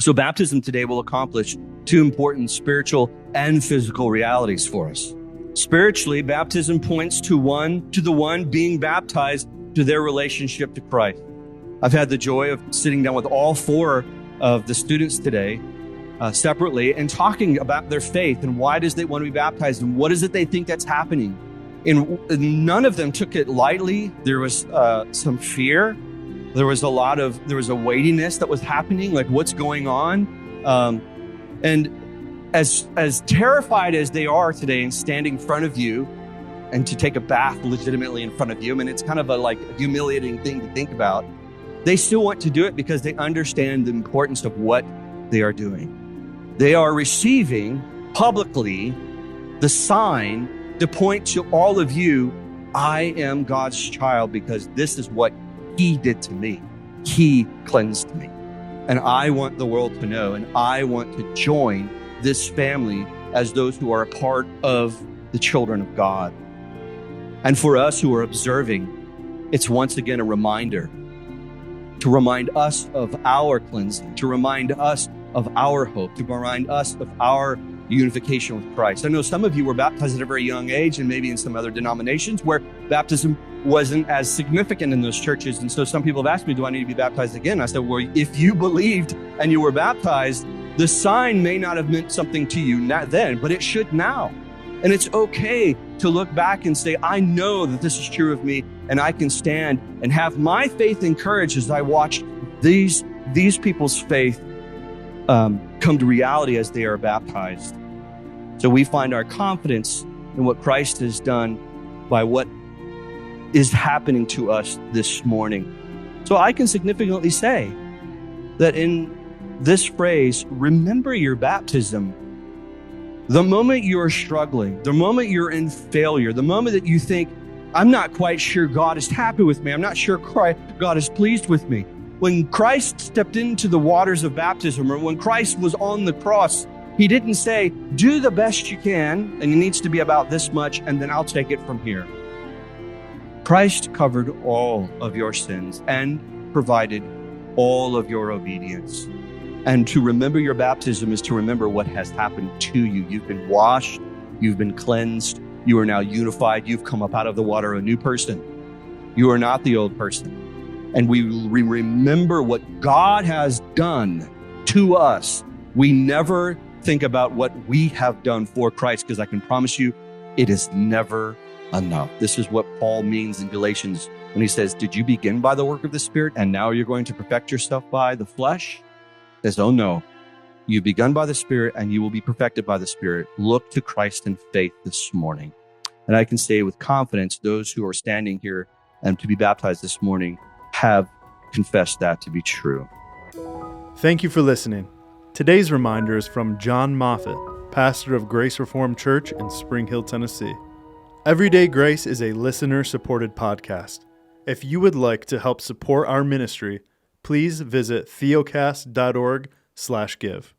So baptism today will accomplish two important spiritual and physical realities for us. Spiritually, baptism points to the one being baptized to their relationship to Christ. I've had the joy of sitting down with all four of the students today separately and talking about their faith and why does they want to be baptized and what is it they think that's happening. And none of them took it lightly. There was some fear. There was a weightiness that was happening, like what's going on. And as terrified as they are today and standing in front of you and to take a bath legitimately in front of you, I mean, it's kind of a humiliating thing to think about. They still want to do it because they understand the importance of what they are doing. They are receiving publicly the sign to point to all of you, I am God's child because this is what He did to me. He cleansed me. And I want the world to know, and I want to join this family as those who are a part of the children of God. And for us who are observing, it's once again a reminder to remind us of our cleansing, to remind us of our hope, to remind us of our unification with Christ. I know some of you were baptized at a very young age and maybe in some other denominations where baptism wasn't as significant in those churches. And so some people have asked me, do I need to be baptized again? I said, well, if you believed and you were baptized, the sign may not have meant something to you then, but it should now. And it's okay to look back and say, I know that this is true of me and I can stand and have my faith encouraged as I watch these people's faith come to reality as they are baptized. So we find our confidence in what Christ has done by what is happening to us this morning. So I can significantly say that in this phrase, remember your baptism, the moment you're struggling, the moment you're in failure, the moment that you think, I'm not quite sure God is happy with me, I'm not sure God is pleased with me. When Christ stepped into the waters of baptism, or when Christ was on the cross, He didn't say, do the best you can, and it needs to be about this much, and then I'll take it from here. Christ covered all of your sins and provided all of your obedience. And to remember your baptism is to remember what has happened to you. You've been washed, you've been cleansed, you are now unified, you've come up out of the water a new person. You are not the old person. And we remember what God has done to us. We never think about what we have done for Christ, because I can promise you, it is never enough. This is what Paul means in Galatians when he says, did you begin by the work of the Spirit and now you're going to perfect yourself by the flesh? He says, oh no, you've begun by the Spirit and you will be perfected by the Spirit. Look to Christ in faith this morning. And I can say with confidence, those who are standing here and to be baptized this morning have confessed that to be true. Thank you for listening. Today's reminder is from John Moffitt, pastor of Grace Reformed Church in Spring Hill, Tennessee. Everyday Grace is a listener-supported podcast. If you would like to help support our ministry, please visit theocast.org/give.